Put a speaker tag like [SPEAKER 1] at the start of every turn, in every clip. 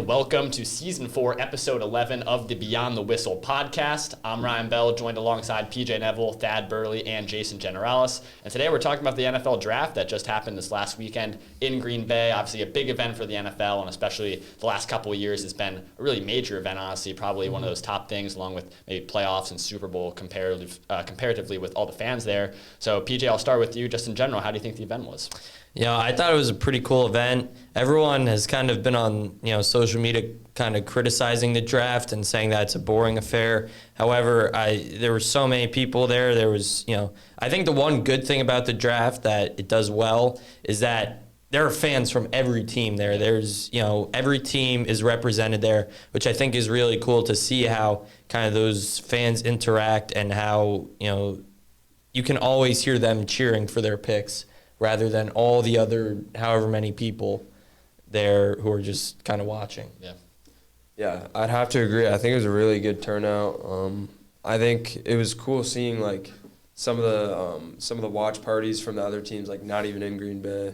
[SPEAKER 1] welcome to Season 4, Episode 11 of the Beyond the Whistle podcast. I'm Ryan Bell, joined alongside PJ Neville, Thad Burley, and Jason Generalis. And today we're talking about the NFL draft that just happened this last weekend in Green Bay. Obviously a big event for the NFL, and especially the last couple of years has been a really major event, honestly, probably one of those top things, along with maybe playoffs and Super Bowl comparatively with all the fans there. So PJ, I'll start with you. Just in general, how do you think the event was?
[SPEAKER 2] Yeah, I thought it was a pretty cool event. Everyone has kind of been on, social media kind of criticizing the draft and saying that it's a boring affair. However, there were so many people there. There was, I think the one good thing about the draft that it does well is that there are fans from every team there. There's, every team is represented there, which I think is really cool to see how kind of those fans interact and how, you can always hear them cheering for their picks, rather than all the other however many people there who are just kind of watching.
[SPEAKER 3] Yeah, I'd have to agree. I think it was a really good turnout. I think it was cool seeing like some of the watch parties from the other teams, like not even in Green Bay,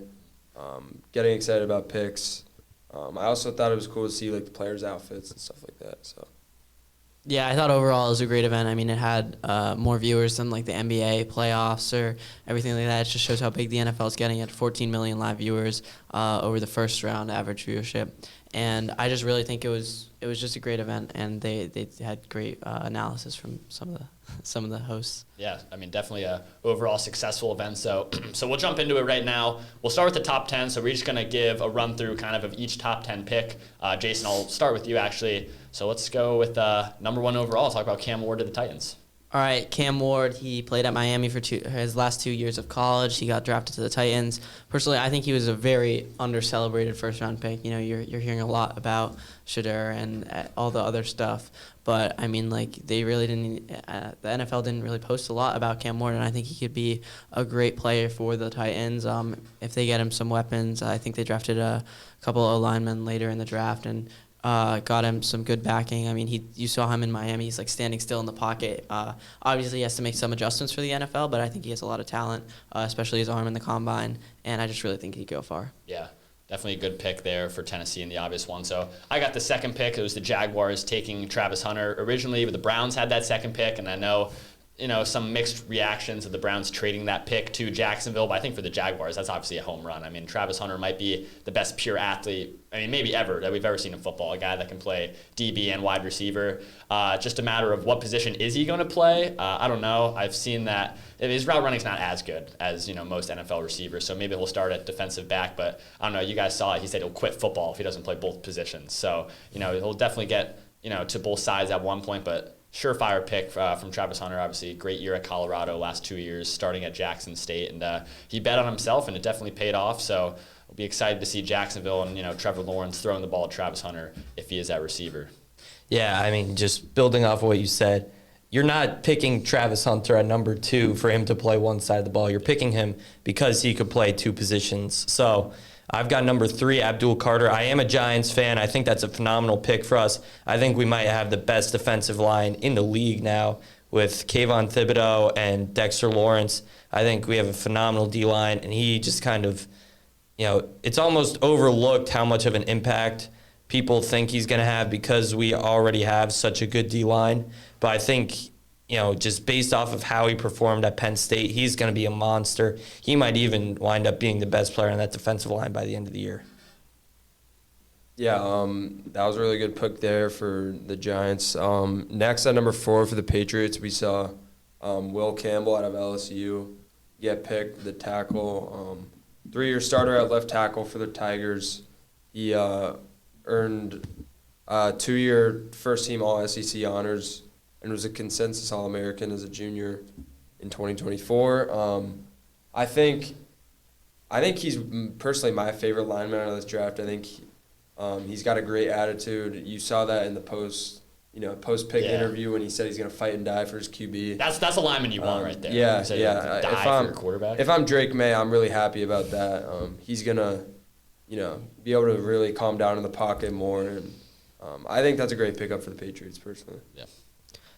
[SPEAKER 3] getting excited about picks. I also thought it was cool to see like the players' outfits and stuff like that. So.
[SPEAKER 4] Yeah, I thought overall it was a great event. I mean, it had more viewers than like the NBA playoffs or everything like that. It just shows how big the NFL is getting at 14 million live viewers over the first round average viewership. And I just really think it was just a great event, and they had great analysis from some of the hosts. Yeah,
[SPEAKER 1] I mean, definitely a overall successful event. So we'll jump into it right now. We'll start with the top 10. So we're just going to give a run through kind of each top 10 pick. Jason, I'll start with you actually. So let's go with number 1 overall. Talk about Cam Ward to the Titans.
[SPEAKER 4] All right, Cam Ward, he played at Miami for his last 2 years of college. He got drafted to the Titans. Personally, I think he was a very under-celebrated first-round pick. You're hearing a lot about Shedeur and all the other stuff. But, I mean, like, they really didn't the NFL didn't really post a lot about Cam Ward, and I think he could be a great player for the Titans. If they get him some weapons, I think they drafted a couple of linemen later in the draft, and got him some good backing. I mean, you saw him in Miami. He's like standing still in the pocket. Obviously, he has to make some adjustments for the NFL, but I think he has a lot of talent, especially his arm in the combine. And I just really think he'd go far.
[SPEAKER 1] Yeah, definitely a good pick there for Tennessee and the obvious one. So I got the second pick. It was the Jaguars taking Travis Hunter originally, but the Browns had that second pick, and I know some mixed reactions of the Browns trading that pick to Jacksonville, but I think for the Jaguars, that's obviously a home run. I mean, Travis Hunter might be the best pure athlete, maybe ever, that we've ever seen in football, a guy that can play DB and wide receiver. Just a matter of what position is he going to play? I don't know. I've seen that his route running's not as good as, most NFL receivers, so maybe he'll start at defensive back, but I don't know. You guys saw it. He said he'll quit football if he doesn't play both positions. So, he'll definitely get, to both sides at one point, but surefire pick from Travis Hunter. Obviously, great year at Colorado last 2 years, starting at Jackson State, and he bet on himself, and it definitely paid off. So we'll be excited to see Jacksonville and Trevor Lawrence throwing the ball at Travis Hunter if he is that receiver.
[SPEAKER 2] Yeah, I mean, just building off what you said, you're not picking Travis Hunter at number 2 for him to play one side of the ball. You're picking him because he could play two positions. So I've got number 3, Abdul Carter. I am a Giants fan. I think that's a phenomenal pick for us. I think we might have the best defensive line in the league now with Kayvon Thibodeau and Dexter Lawrence. I think we have a phenomenal D-line, and he just kind of, it's almost overlooked how much of an impact people think he's going to have because we already have such a good D-line. But I think, just based off of how he performed at Penn State, he's going to be a monster. He might even wind up being the best player on that defensive line by the end of the year.
[SPEAKER 3] Yeah, that was a really good pick there for the Giants. Next at number 4 for the Patriots, we saw Will Campbell out of LSU get picked, the tackle. 3-year starter at left tackle for the Tigers. He earned 2-year first-team All-SEC honors and was a consensus All-American as a junior in 2024. I think he's personally my favorite lineman out of this draft. I think he's got a great attitude. You saw that in the post-pick interview when he said he's going to fight and die for his QB.
[SPEAKER 1] That's a lineman you want right there.
[SPEAKER 3] Yeah.
[SPEAKER 1] Die for your quarterback.
[SPEAKER 3] If I'm Drake May, I'm really happy about that. He's going to, be able to really calm down in the pocket more. And I think that's a great pickup for the Patriots personally.
[SPEAKER 1] Yeah.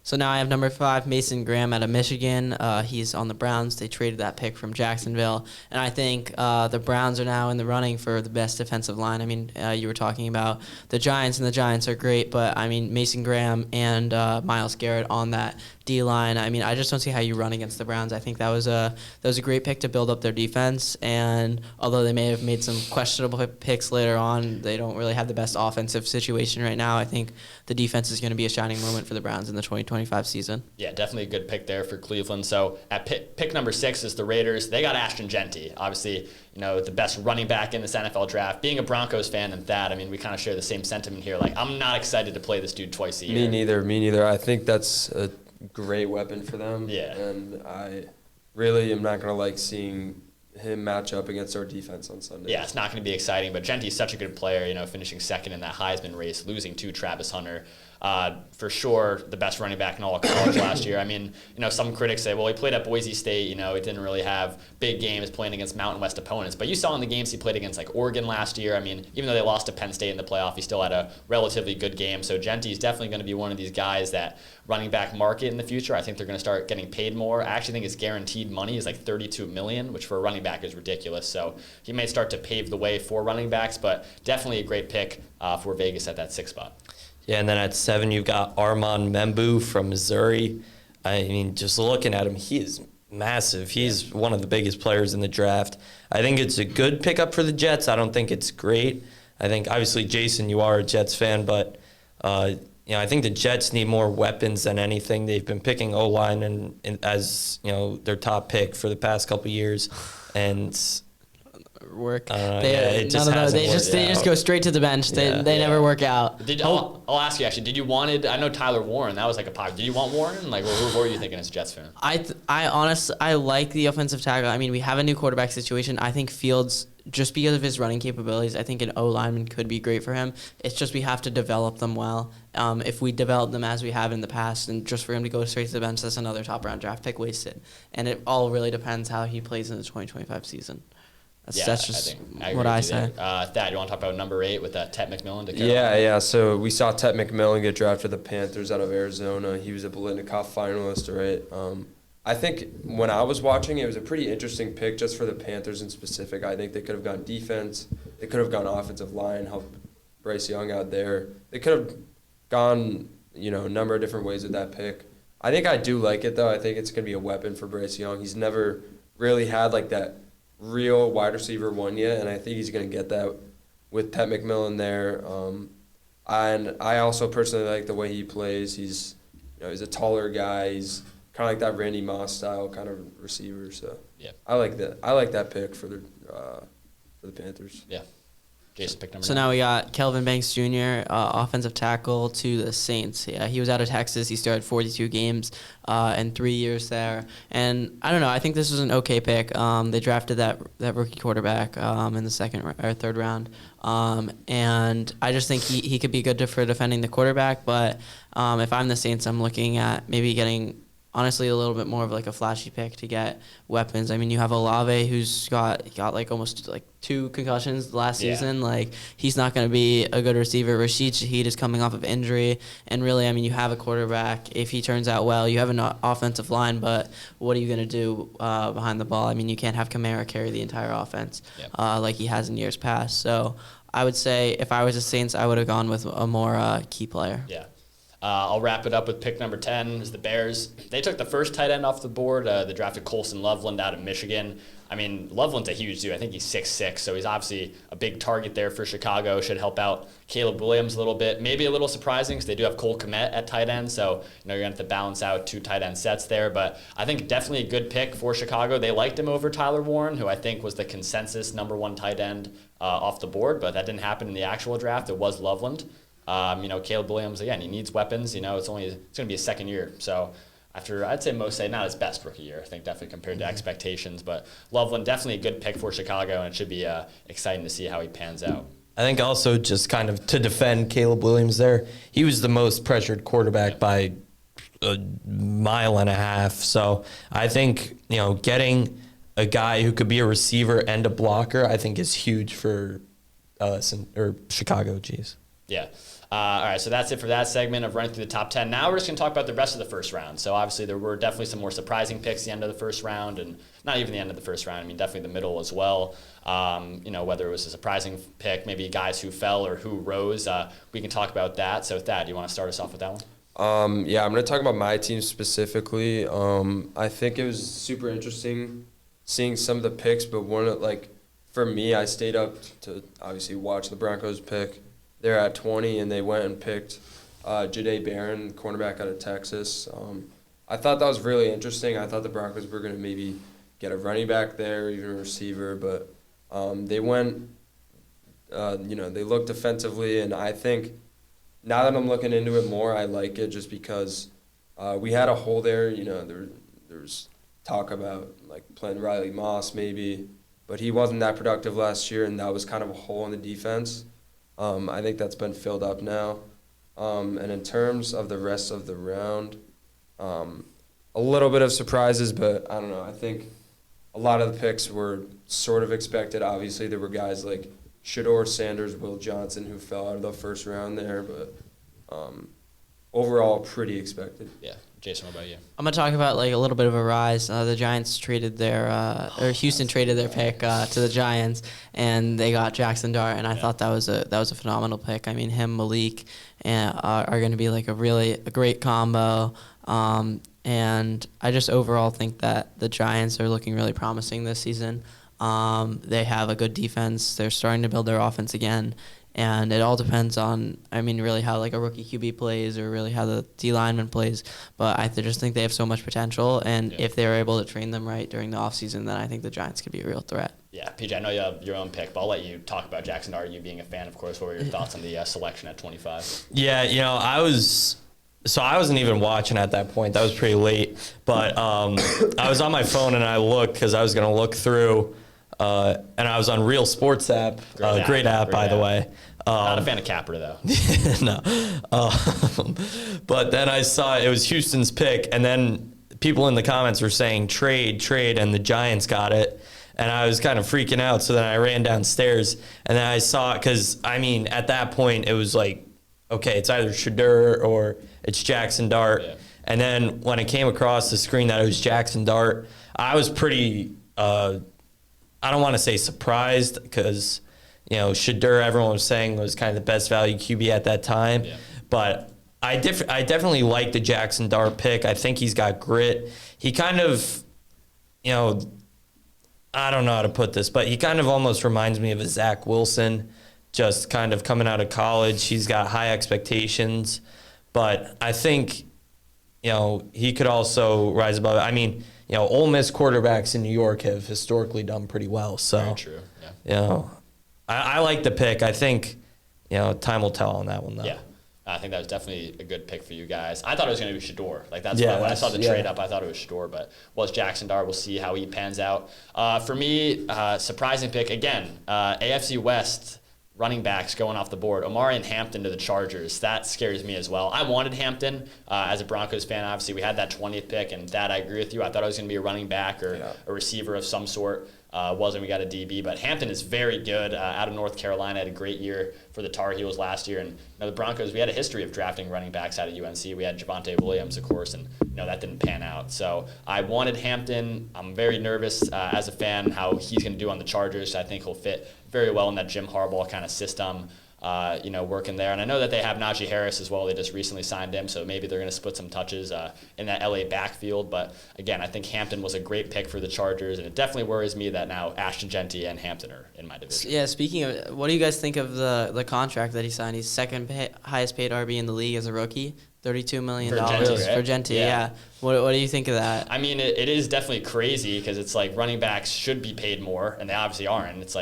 [SPEAKER 4] So now I have number 5, Mason Graham out of Michigan. He's on the Browns. They traded that pick from Jacksonville. And I think the Browns are now in the running for the best defensive line. I mean, you were talking about the Giants, and the Giants are great, but I mean, Mason Graham and Myles Garrett on that D-line. I mean, I just don't see how you run against the Browns. I think that was a great pick to build up their defense. And although they may have made some questionable picks later on, they don't really have the best offensive situation right now. I think the defense is going to be a shining moment for the Browns in the 2025 season.
[SPEAKER 1] Yeah, definitely a good pick there for Cleveland. So at pick number 6 is the Raiders. They got Ashton Genty, obviously, the best running back in this NFL draft. Being a Broncos fan and Thad, I mean, we kind of share the same sentiment here. Like, I'm not excited to play this dude twice a year.
[SPEAKER 3] Me neither. I think that's a great weapon for them.
[SPEAKER 1] Yeah.
[SPEAKER 3] And I really am not going to like seeing him match up against our defense on Sunday.
[SPEAKER 1] Yeah, it's not going to be exciting, but Genty's such a good player, finishing second in that Heisman race, losing to Travis Hunter. For sure, the best running back in all of college last year. I mean, some critics say, well, he played at Boise State. He didn't really have big games playing against Mountain West opponents. But you saw in the games he played against, like, Oregon last year. I mean, even though they lost to Penn State in the playoff, he still had a relatively good game. So Genty's definitely going to be one of these guys that running back market in the future. I think they're going to start getting paid more. I actually think his guaranteed money is like $32 million, which for a running back is ridiculous. So he may start to pave the way for running backs, but definitely a great pick for Vegas at that 6th spot.
[SPEAKER 2] Yeah, and then at 7, you've got Armand Membu from Missouri. I mean, just looking at him, he is massive. He's one of the biggest players in the draft. I think it's a good pickup for the Jets. I don't think it's great. I think, obviously, Jason, you are a Jets fan, but I think the Jets need more weapons than anything. They've been picking O-line as their top pick for the past couple of years, and
[SPEAKER 4] work.
[SPEAKER 2] It just
[SPEAKER 4] none of those.
[SPEAKER 2] hasn't
[SPEAKER 4] They
[SPEAKER 2] worked
[SPEAKER 4] just
[SPEAKER 2] out.
[SPEAKER 4] go straight to the bench. They never work out.
[SPEAKER 1] I'll ask you actually. Did you wanted? I know Tyler Warren. That was like a pop. Did you want Warren? Like, what were you thinking as a Jets fan?
[SPEAKER 4] I honestly like the offensive tackle. I mean, we have a new quarterback situation. I think Fields, just because of his running capabilities, I think an O lineman could be great for him. It's just we have to develop them well. If we develop them as we have in the past, and just for him to go straight to the bench, that's another top round draft pick wasted. And it all really depends how he plays in the 2025 season. That's just what I say.
[SPEAKER 1] Thad, you want to talk about number 8 with Tet McMillan to
[SPEAKER 3] Yeah. So we saw Tet McMillan get drafted to the Panthers out of Arizona. He was a Biletnikoff finalist, right? I think when I was watching, it was a pretty interesting pick just for the Panthers in specific. I think they could have gone defense. They could have gone offensive line, helped Bryce Young out there. They could have gone, a number of different ways with that pick. I think I do like it, though. I think it's going to be a weapon for Bryce Young. He's never really had, like, that real wide receiver one yet, and I think he's going to get that with Tet McMillan there. And I also personally like the way he plays. He's a taller guy. He's kind of like that Randy Moss style kind of receiver. So
[SPEAKER 1] yeah,
[SPEAKER 3] I like that. I like that pick for the Panthers.
[SPEAKER 1] Yeah. Jason, pick number 9.
[SPEAKER 4] So now we got Kelvin Banks Jr., offensive tackle to the Saints. Yeah, he was out of Texas. He started 42 games in 3 years there. And I don't know. I think this was an okay pick. They drafted that rookie quarterback in the 2nd or 3rd round. And I just think he could be good for defending the quarterback. But if I'm the Saints, I'm looking at maybe getting, honestly, a little bit more of like a flashy pick to get weapons. I mean, you have Olave, who's got like almost like 2 concussions last season. Like, he's not going to be a good receiver. Rashid Shaheed is coming off of injury, and really, I mean, you have a quarterback. If he turns out well, you have an offensive line, but what are you going to do behind the ball? I mean, you can't have Kamara carry the entire offense like he has in years past. So I would say if I was the Saints, I would have gone with a more key player.
[SPEAKER 1] Yeah. I'll wrap it up with pick number 10 is the Bears. They took the first tight end off the board. They drafted Colson Loveland out of Michigan. I mean, Loveland's a huge dude. I think he's 6'6", so he's obviously a big target there for Chicago. Should help out Caleb Williams a little bit. Maybe a little surprising because they do have Cole Kmet at tight end, so you're going to have to balance out 2 tight end sets there. But I think definitely a good pick for Chicago. They liked him over Tyler Warren, who I think was the consensus number 1 tight end off the board, but that didn't happen in the actual draft. It was Loveland. Caleb Williams, again, he needs weapons. It's going to be his 2nd year. So after, I'd say most say not his best rookie year, I think definitely compared to expectations. But Loveland, definitely a good pick for Chicago, and it should be exciting to see how he pans out.
[SPEAKER 2] I think also just kind of to defend Caleb Williams there, he was the most pressured quarterback by a mile and a half. So I think, getting a guy who could be a receiver and a blocker, I think is huge for Chicago. Geez.
[SPEAKER 1] Yeah. All right, so that's it for that segment of running through the top 10. Now we're just going to talk about the rest of the first round. So obviously there were definitely some more surprising picks at the end of the first round, and not even the end of the first round. I mean, definitely the middle as well. Whether it was a surprising pick, maybe guys who fell or who rose, we can talk about that. So Thad, do you want to start us off with that one?
[SPEAKER 3] I'm going to talk about my team specifically. I think it was super interesting seeing some of the picks, but for me, I stayed up to obviously watch the Broncos pick. They're at 20, and they went and picked Jahdae Barron, cornerback out of Texas. I thought that was really interesting. I thought the Broncos were going to maybe get a running back there, even a receiver, but they went, they looked defensively, and I think now that I'm looking into it more, I like it just because we had a hole there. There's talk about playing Riley Moss maybe, but he wasn't that productive last year, and that was kind of a hole in the defense. I think that's been filled up now. And in terms of the rest of the round, a little bit of surprises, but I don't know. I think a lot of the picks were sort of expected. Obviously, there were guys like Shedeur Sanders, Will Johnson, who fell out of the first round there, but overall, pretty expected.
[SPEAKER 1] Yeah. Jason, what about you?
[SPEAKER 4] I'm gonna talk about a little bit of a rise. The Giants traded or Houston traded their pick to the Giants, and they got Jackson Dart, and I thought that was a phenomenal pick. I mean, him, Malik, are going to be a great combo. And I just overall think that the Giants are looking really promising this season. They have a good defense. They're starting to build their offense again. And it all depends on, really how a rookie QB plays or really how the D lineman plays. But I just think they have so much potential. And if they're able to train them right during the offseason, then I think the Giants could be a real threat.
[SPEAKER 1] Yeah, PJ, I know you have your own pick, but I'll let you talk about Jackson Dart, you being a fan, of course. What were your thoughts on the selection at 25?
[SPEAKER 2] Yeah, I wasn't even watching at that point. That was pretty late. But I was on my phone and I looked because I was going to look through, and I was on Real Sports app. Great app, by the way.
[SPEAKER 1] Not a fan of Capra, though.
[SPEAKER 2] No. But then I saw it was Houston's pick, and then people in the comments were saying trade, and the Giants got it. And I was kind of freaking out, so then I ran downstairs, and then I saw it because, at that point, it was okay, it's either Shedeur or it's Jackson Dart. Yeah. And then when it came across the screen that it was Jackson Dart, I was pretty, I don't want to say surprised because, Shedeur, everyone was saying, was kind of the best value QB at that time. Yeah. But I definitely like the Jackson Dart pick. I think he's got grit. He kind of, I don't know how to put this, but he kind of almost reminds me of a Zach Wilson, just kind of coming out of college. He's got high expectations. But I think, he could also rise above it. Ole Miss quarterbacks in New York have historically done pretty well. So,
[SPEAKER 1] very true. Yeah.
[SPEAKER 2] I like the pick. I think, time will tell on that one, though.
[SPEAKER 1] Yeah. I think that was definitely a good pick for you guys. I thought it was going to be Shedeur. That's why when I saw the trade up, I thought it was Shedeur, but was Jackson Dart. We'll see how he pans out. For me, surprising pick, again, AFC West running backs going off the board. Omarion Hampton to the Chargers. That scares me as well. I wanted Hampton as a Broncos fan. Obviously, we had that 20th pick, and that I agree with you. I thought it was going to be a running back or a receiver of some sort. Wasn't. We got a DB, but Hampton is very good. Out of North Carolina, had a great year for the Tar Heels last year. And the Broncos, we had a history of drafting running backs out of UNC. We had Javonte Williams, of course, and that didn't pan out. So I wanted Hampton. I'm very nervous as a fan how he's going to do on the Chargers. I think he'll fit very well in that Jim Harbaugh kind of system. Working there. And I know that they have Najee Harris as well. They just recently signed him, so maybe they're going to split some touches in that LA backfield. But again, I think Hampton was a great pick for the Chargers, and it definitely worries me that now Ashton Genty and Hampton are in my division.
[SPEAKER 4] Yeah, speaking of, what do you guys think of the contract that he signed? He's second highest paid RB in the league as a rookie. $32 million for Genty, yeah. What do you think of that?
[SPEAKER 1] It is definitely crazy because it's running backs should be paid more, and they obviously aren't. It's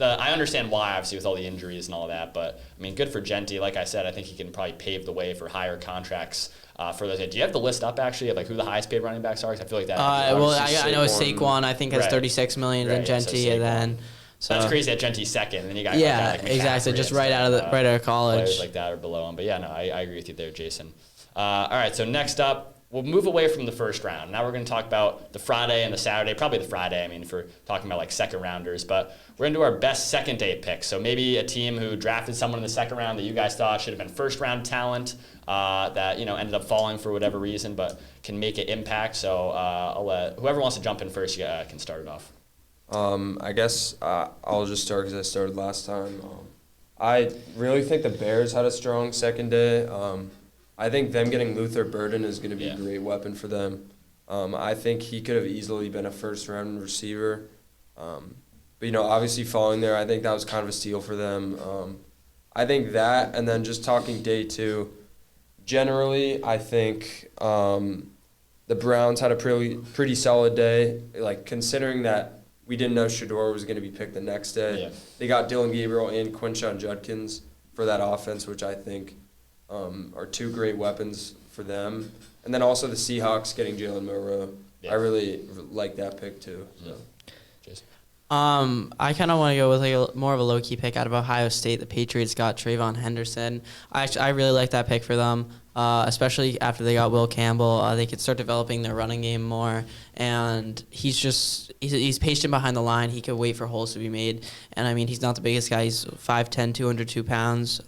[SPEAKER 1] I understand why, obviously, with all the injuries and all that, but good for Genty. Like I said, I think he can probably pave the way for higher contracts for those. Do you have the list up actually of who the highest paid running backs are? 'Cause I feel like that.
[SPEAKER 4] I know Saquon I think has $36 million, and Genty, and then.
[SPEAKER 1] So that's crazy that Genty's second, and then you got
[SPEAKER 4] exactly, just right out of college,
[SPEAKER 1] players like that or below him. But yeah, no, I agree with you there, Jason. All right, so next up, we'll move away from the first round. Now we're going to talk about the Friday and the Saturday, probably the Friday, I mean, if we're talking about like second rounders. But we're going to do our best second day picks. So maybe a team who drafted someone in the second round that you guys thought should have been first round talent that, ended up falling for whatever reason, but can make an impact. So I'll let whoever wants to jump in first can start it off.
[SPEAKER 3] I guess I'll just start because I started last time. I really think the Bears had a strong second day. I think them getting Luther Burden is going to be a great weapon for them. I think he could have easily been a first-round receiver. But, obviously falling there, I think that was kind of a steal for them. I think that, and then just talking day two, generally I think the Browns had a pretty solid day, like considering that we didn't know Shedeur was going to be picked the next day.
[SPEAKER 1] Yeah.
[SPEAKER 3] They got Dylan Gabriel and Quinshon Judkins for that offense, which I think are two great weapons for them. And then also the Seahawks getting Jalen Milroe.
[SPEAKER 1] Yeah.
[SPEAKER 3] I really like that pick too. So.
[SPEAKER 1] Jason?
[SPEAKER 4] I kind of want to go with like more of a low-key pick out of Ohio State. The Patriots got Trayvon Henderson. I really like that pick for them, especially after they got Will Campbell. They could start developing their running game more, and he's patient behind the line. He could wait for holes to be made, and I mean he's not the biggest guy. He's 5'10", 202 pounds,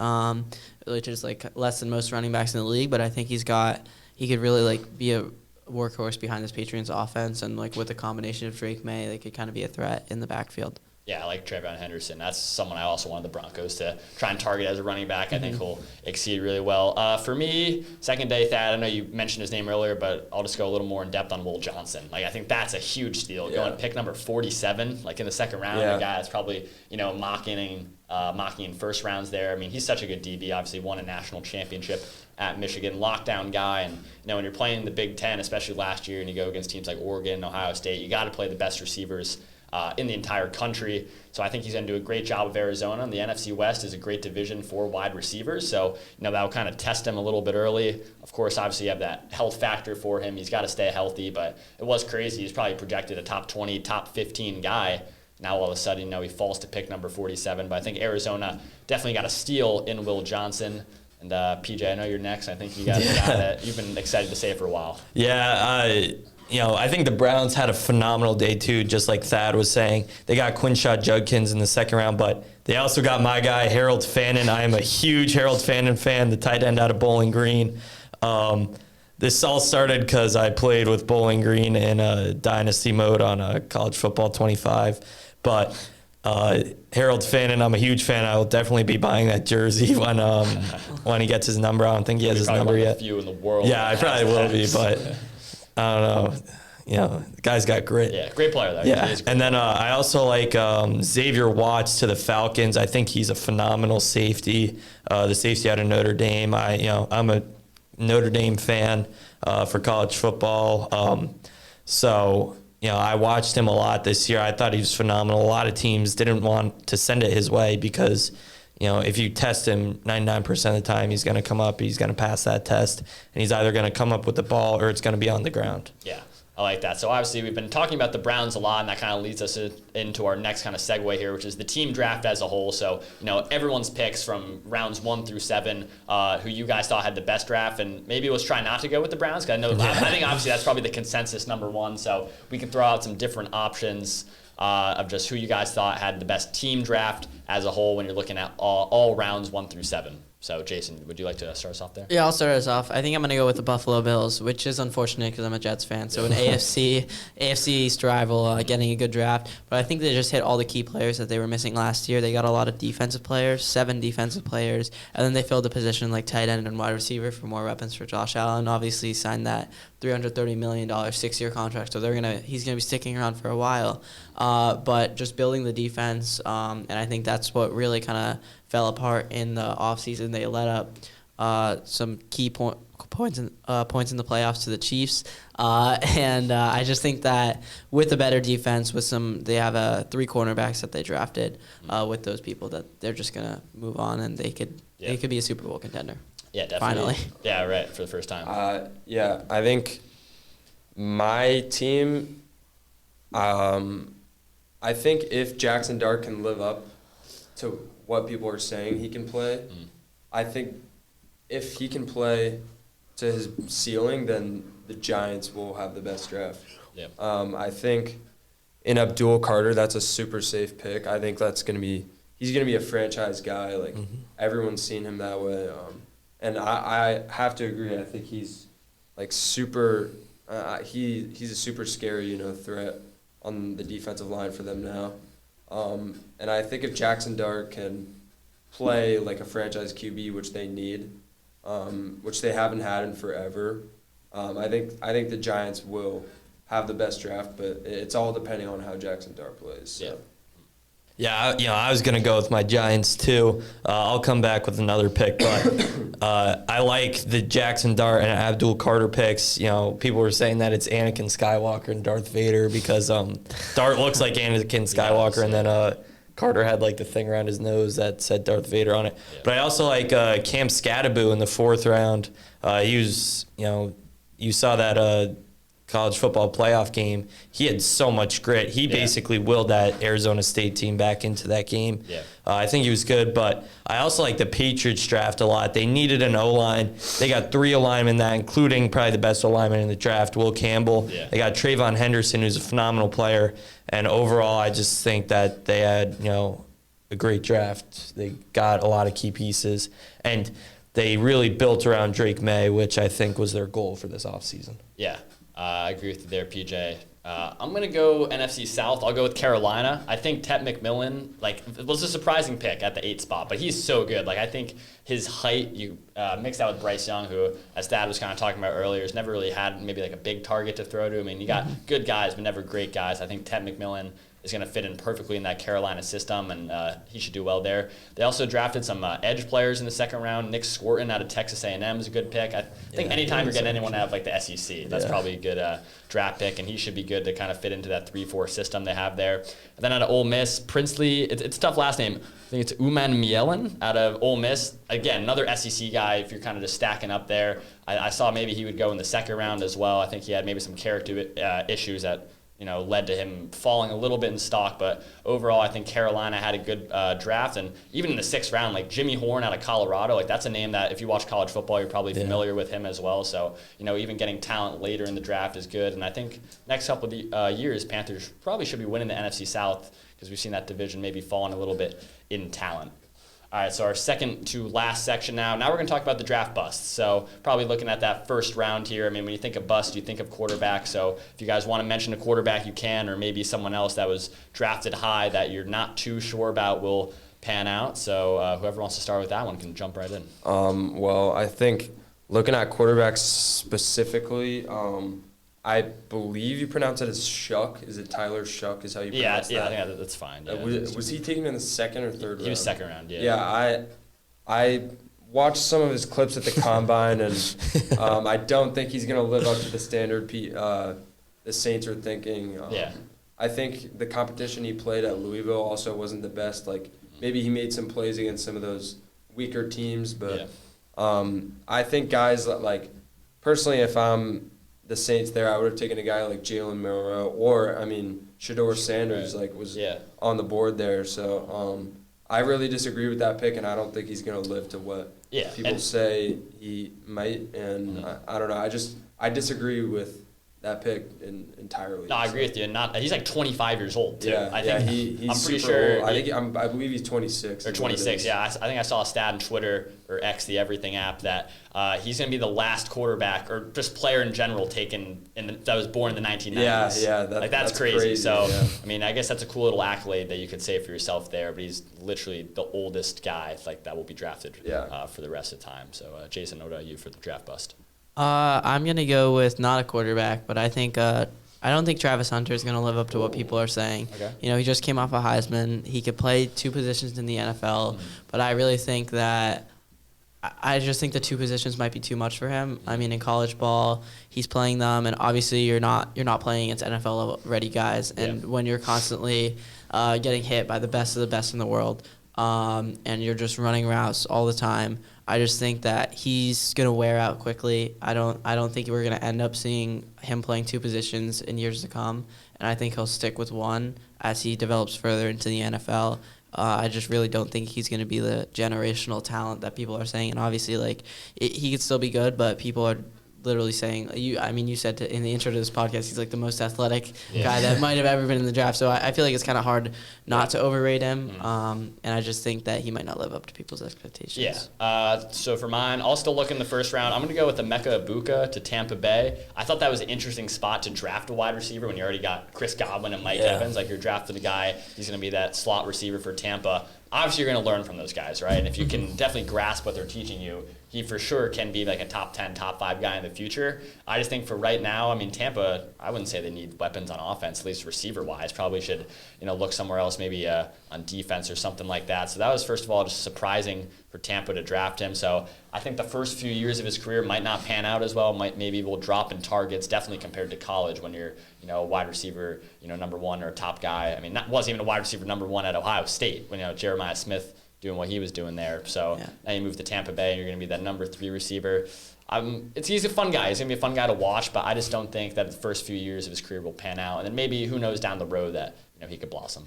[SPEAKER 4] which is like less than most running backs in the league. But I think he could really like be a workhorse behind this Patriots offense, and like with the combination of Drake May, they could kind of be a threat in the backfield.
[SPEAKER 1] Yeah, I like Trayvon Henderson. That's someone I also wanted the Broncos to try and target as a running back. I think he'll exceed really well. For me, second day Thad, I know you mentioned his name earlier, but I'll just go a little more in depth on Will Johnson. Like I think that's a huge steal.
[SPEAKER 3] Yeah.
[SPEAKER 1] Going pick number 47, like in the second round, a guy that's probably mocking in first rounds there. I mean, he's such a good DB. Obviously, won a national championship at Michigan, lockdown guy, and when you're playing the Big Ten, especially last year, and you go against teams like Oregon, Ohio State, you got to play the best receivers in the entire country. So I think he's going to do a great job of Arizona. And the NFC West is a great division for wide receivers. So, that'll kind of test him a little bit early. Of course, obviously you have that health factor for him. He's got to stay healthy, but it was crazy. He's probably projected a top 20, top 15 guy. Now all of a sudden, he falls to pick number 47. But I think Arizona definitely got a steal in Will Johnson. And PJ, I know you're next. I think you got a guy that you've been excited to say for a while.
[SPEAKER 2] Yeah, I think the Browns had a phenomenal day too, just like Thad was saying. They got Quinshon Judkins in the second round, but they also got my guy, Harold Fannin. I am a huge Harold Fannin fan, the tight end out of Bowling Green. This all started because I played with Bowling Green in a dynasty mode on College Football 25. But Harold Fannin, I'm a huge fan. I will definitely be buying that jersey when he gets his number. I don't think he has his number yet.
[SPEAKER 1] Few in the world.
[SPEAKER 2] Yeah, I probably will be, but I don't know. The guy's got grit.
[SPEAKER 1] Yeah, great player though.
[SPEAKER 2] Yeah, and then I also like Xavier Watts to the Falcons. I think he's a phenomenal safety. The safety out of Notre Dame. I'm a Notre Dame fan for college football. So I watched him a lot this year. I thought he was phenomenal. A lot of teams didn't want to send it his way because if you test him 99% of the time, he's going to come up, he's going to pass that test, and he's either going to come up with the ball or it's going to be on the ground.
[SPEAKER 1] Yeah, I like that. So obviously we've been talking about the Browns a lot, and that kind of leads us into our next kind of segue here, which is the team draft as a whole. So, everyone's picks from rounds 1 through 7, who you guys thought had the best draft, and maybe let's try not to go with the Browns, because I think obviously that's probably the consensus number one, so we can throw out some different options of just who you guys thought had the best team draft as a whole when you're looking at all rounds 1 through 7. So, Jason, would you like to start us off there?
[SPEAKER 4] Yeah, I'll start us off. I think I'm going to go with the Buffalo Bills, which is unfortunate because I'm a Jets fan. So an AFC East rival getting a good draft. But I think they just hit all the key players that they were missing last year. They got a lot of defensive players, 7 defensive players. And then they filled the position like tight end and wide receiver for more weapons for Josh Allen. Obviously signed that $330 million 6-year contract. So he's going to be sticking around for a while. But just building the defense, and I think that's what really kind of fell apart in the offseason. They let up some key points in the playoffs to the Chiefs, and I just think that with a better defense, they have 3 cornerbacks that they drafted with those people, that they're just gonna move on and they could be a Super Bowl contender.
[SPEAKER 1] Yeah, definitely.
[SPEAKER 4] Finally.
[SPEAKER 1] Yeah, right, for the first time.
[SPEAKER 3] I think my team. I think if Jackson Dart can live up to what people are saying he can play, I think if he can play to his ceiling, then the Giants will have the best draft.
[SPEAKER 1] Yep.
[SPEAKER 3] I think in Abdul Carter, that's a super safe pick. I think he's going to be a franchise guy. Like, everyone's seen him that way. And I have to agree. I think he's like super. He's a super scary, threat on the defensive line for them now. And I think if Jackson Dart can play like a franchise QB, which they need, which they haven't had in forever, I think the Giants will have the best draft, but it's all depending on how Jackson Dart plays. So.
[SPEAKER 1] Yeah.
[SPEAKER 2] Yeah, I was going to go with my Giants too. I'll come back with another pick, but I like the Jackson Dart and Abdul Carter picks. People were saying that it's Anakin Skywalker and Darth Vader because Dart looks like Anakin Skywalker, and then Carter had like the thing around his nose that said Darth Vader on it. Yeah. But I also like Cam Scatterbo in the 4th round. He was, you saw that college football playoff game. He had so much grit. He basically willed that Arizona State team back into that game. Yeah. I think he was good, but I also like the Patriots draft a lot. They needed an O-line. They got 3 alignment, that including probably the best alignment in the draft, Will Campbell. Yeah. They got Trayvon Henderson, who's a phenomenal player. And overall, I just think that they had, a great draft. They got a lot of key pieces. And they really built around Drake May, which I think was their goal for this offseason.
[SPEAKER 1] Yeah. I agree with you there, PJ. I'm going to go NFC South. I'll go with Carolina. I think Tet McMillan, was a surprising pick at the 8th spot, but he's so good. I think his height, you mix that with Bryce Young, who, as Dad was kind of talking about earlier, has never really had maybe a big target to throw to. I mean, you got good guys, but never great guys. I think Tet McMillan is going to fit in perfectly in that Carolina system, and he should do well there. They also drafted some edge players in the 2nd round. Nick Swarton out of Texas A&M is a good pick. I think anytime you're getting anyone out of the SEC, that's probably a good draft pick, and he should be good to kind of fit into that 3-4 system they have there. And then out of Ole Miss, Princely, it's a tough last name. I think it's Uman Mielen out of Ole Miss. Again, another SEC guy if you're kind of just stacking up there. I saw maybe he would go in the 2nd round as well. I think he had maybe some character issues that led to him falling a little bit in stock. But overall, I think Carolina had a good draft. And even in the 6th round, Jimmy Horn out of Colorado, that's a name that if you watch college football, you're probably familiar with him as well. So, even getting talent later in the draft is good. And I think next couple of years, Panthers probably should be winning the NFC South because we've seen that division maybe falling a little bit in talent. All right, so our second to last section now. Now we're going to talk about the draft busts. So probably looking at that 1st round here. I mean, when you think of bust, you think of quarterback. So if you guys want to mention a quarterback, you can, or maybe someone else that was drafted high that you're not too sure about will pan out. So whoever wants to start with that one can jump right in.
[SPEAKER 3] Well, I think looking at quarterbacks specifically, I believe you pronounce it as Shuck. Is it Tyler Shuck is how you pronounce that?
[SPEAKER 1] Yeah, I think that's fine. Yeah.
[SPEAKER 3] Was he taken in the 2nd or 3rd round?
[SPEAKER 1] He was 2nd round, yeah.
[SPEAKER 3] Yeah, I watched some of his clips at the Combine, and I don't think he's going to live up to the standard the Saints are thinking. I think the competition he played at Louisville also wasn't the best. Maybe he made some plays against some of those weaker teams, but I think guys personally, if I'm the Saints there, I would have taken a guy like Jalen Milroe or, Shedeur Sanders was on the board there. So I really disagree with that pick, and I don't think he's going to live to what people say he might. And I don't know. I disagree with that pick entirely.
[SPEAKER 1] No, I agree with you. He's 25 years old too.
[SPEAKER 3] Yeah, he's
[SPEAKER 1] I'm pretty
[SPEAKER 3] super
[SPEAKER 1] sure.
[SPEAKER 3] old. I believe he's 26.
[SPEAKER 1] Or 26. Yeah, I think I saw a stat on Twitter or X, the Everything app, that he's going to be the last quarterback or just player in general taken that was born in the 1990s.
[SPEAKER 3] Yeah,
[SPEAKER 1] that's crazy. So I guess that's a cool little accolade that you could say for yourself there. But he's literally the oldest guy that will be drafted for the rest of the time. So Jason, what about you for the draft bust?
[SPEAKER 4] I'm going to go with not a quarterback, but I think I don't think Travis Hunter is going to live up to what people are saying. Okay. He just came off a Heisman. He could play 2 positions in the NFL, but I really think that I just think the 2 positions might be too much for him. In college ball, he's playing them, and obviously you're not playing against NFL ready guys, and when you're constantly getting hit by the best of the best in the world, and you're just running routes all the time, I just think that he's going to wear out quickly. I don't think we're going to end up seeing him playing 2 positions in years to come, and I think he'll stick with one as he develops further into the NFL. I just really don't think he's going to be the generational talent that people are saying, and obviously he could still be good, but people are literally saying you said in the intro to this podcast he's like the most athletic guy that might have ever been in the draft. So I feel like it's kind of hard not to overrate him. And I just think that he might not live up to people's expectations.
[SPEAKER 1] Yeah. So for mine, I'll still look in the first round. I'm going to go with Emeka Ibuka to Tampa Bay. I thought that was an interesting spot to draft a wide receiver when you already got Chris Godwin and Mike Evans. Like, you're drafting a guy, he's going to be that slot receiver for Tampa. Obviously, you're going to learn from those guys, right? And if you can definitely grasp what they're teaching you, he for sure can be like a top 10, top 5 guy in the future. I just think for right now, I mean, Tampa, I wouldn't say they need weapons on offense, at least receiver-wise. Probably should, look somewhere else, maybe on defense or something like that. So that was, first of all, just surprising for Tampa to draft him. So I think the first few years of his career might not pan out as well. Maybe will drop in targets, definitely compared to college when you're, a wide receiver, number 1 or a top guy. I mean, wasn't even a wide receiver number 1 at Ohio State when, Jeremiah Smith doing what he was doing there. So now you move to Tampa Bay and you're going to be that number 3 receiver. He's a fun guy. He's going to be a fun guy to watch, but I just don't think that the first few years of his career will pan out. And then maybe, who knows, down the road that, he could blossom.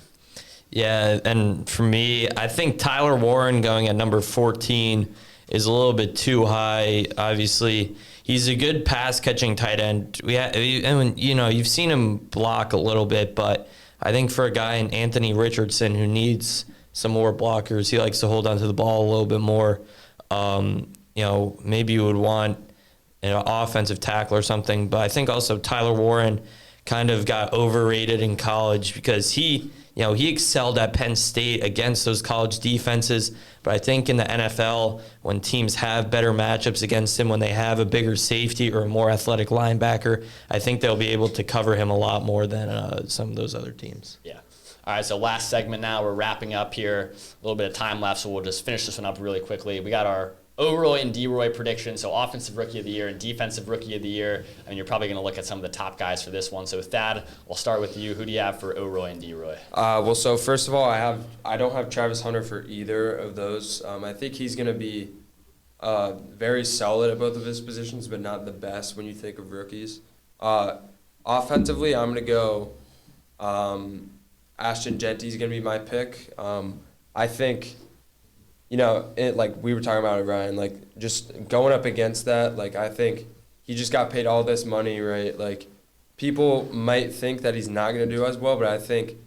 [SPEAKER 2] Yeah, and for me, I think Tyler Warren going at number 14 is a little bit too high. Obviously, he's a good pass-catching tight end. You've seen him block a little bit, but I think for a guy in Anthony Richardson who needs some more blockers, he likes to hold onto the ball a little bit more. Maybe you would want an offensive tackle or something, but I think also Tyler Warren kind of got overrated in college because he excelled at Penn State against those college defenses. But I think in the NFL, when teams have better matchups against him, when they have a bigger safety or a more athletic linebacker, I think they'll be able to cover him a lot more than some of those other teams.
[SPEAKER 1] Yeah. All right, so last segment now. We're wrapping up here. A little bit of time left, so we'll just finish this one up really quickly. We got our O-Roy and D-Roy predictions, so Offensive Rookie of the Year and Defensive Rookie of the Year. I mean, you're probably going to look at some of the top guys for this one. So Thad, I'll start with you. Who do you have for O-Roy and D-Roy?
[SPEAKER 3] So first of all, I don't have Travis Hunter for either of those. I think he's going to be very solid at both of his positions, but not the best when you think of rookies. Offensively, I'm going to go Ashton Genty's going to be my pick. I think, like we were talking about it, Ryan, like just going up against that, like I think he just got paid all this money, right? Like people might think that he's not going to do as well, but I think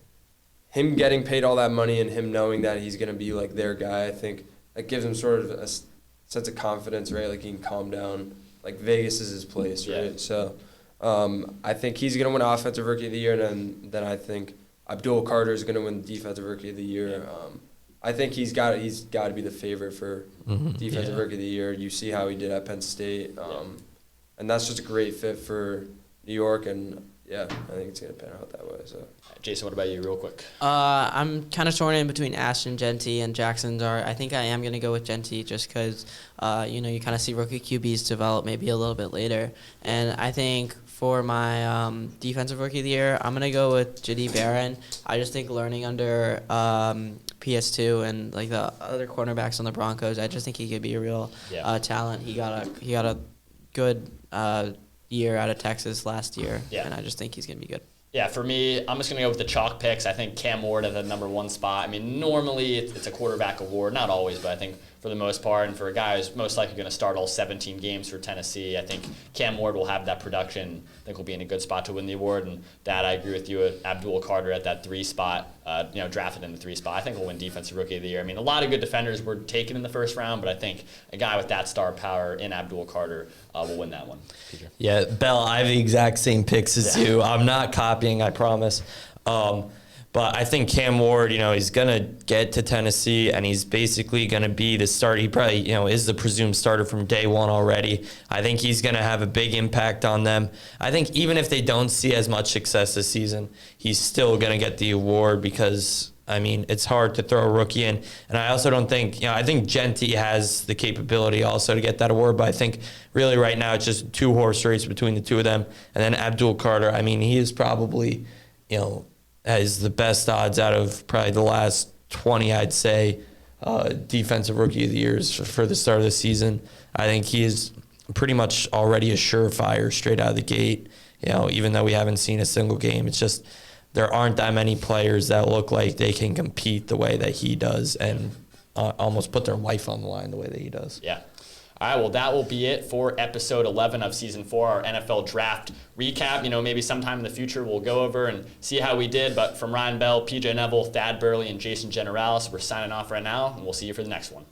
[SPEAKER 3] him getting paid all that money and him knowing that he's going to be like their guy, I think that gives him sort of a sense of confidence, right? Like he can calm down. Like Vegas is his place, right? Yeah. So I think he's going to win Offensive Rookie of the Year, and then I think Abdul Carter is going to win Defensive Rookie of the Year. I think he's got to be the favorite for Defensive Rookie of the Year. You see how he did at Penn State, and that's just a great fit for New York. And I think it's going to pan out that way. So,
[SPEAKER 1] Jason, what about you, real quick?
[SPEAKER 4] I'm kind of torn in between Ashton Genty and Jackson Dart. I think I am going to go with Genty just because you kind of see rookie QBs develop maybe a little bit later, and I think. For my Defensive Rookie of the Year, I'm going to go with J.D. Barron. I just think learning under PS2 and like the other cornerbacks on the Broncos, I just think he could be a real talent. He got a good year out of Texas last year, and I just think he's going to be good.
[SPEAKER 1] Yeah, for me, I'm just going to go with the chalk picks. I think Cam Ward at the number 1 spot. I mean, normally it's a quarterback award. Not always, but I think for the most part, and for a guy who's most likely going to start all 17 games for Tennessee, I think Cam Ward will have that production. I think we'll be in a good spot to win the award. And that, I agree with you, Abdul Carter at that 3 spot, drafted in the 3 spot. I think we'll win Defensive Rookie of the Year. I mean, a lot of good defenders were taken in the first round, but I think a guy with that star power in Abdul Carter will win that one. Peter?
[SPEAKER 2] Yeah, Bell, I have the exact same picks as you. I'm not copying, I promise. But I think Cam Ward, he's going to get to Tennessee, and he's basically going to be the starter. He probably, is the presumed starter from day one already. I think he's going to have a big impact on them. I think even if they don't see as much success this season, he's still going to get the award because, it's hard to throw a rookie in. And I also don't think, I think Genty has the capability also to get that award, but I think really right now it's just 2-horse race between the two of them. And then Abdul Carter, he is probably, has the best odds out of probably the last 20, I'd say, Defensive Rookie of the Years for the start of the season. I think he is pretty much already a surefire straight out of the gate. Even though we haven't seen a single game, it's just there aren't that many players that look like they can compete the way that he does and almost put their life on the line the way that he does.
[SPEAKER 1] Yeah. All right, well, that will be it for episode 11 of season 4, our NFL draft recap. Maybe sometime in the future we'll go over and see how we did. But from Ryan Bell, PJ Neville, Thad Burley, and Jason Generalis, we're signing off right now, and we'll see you for the next one.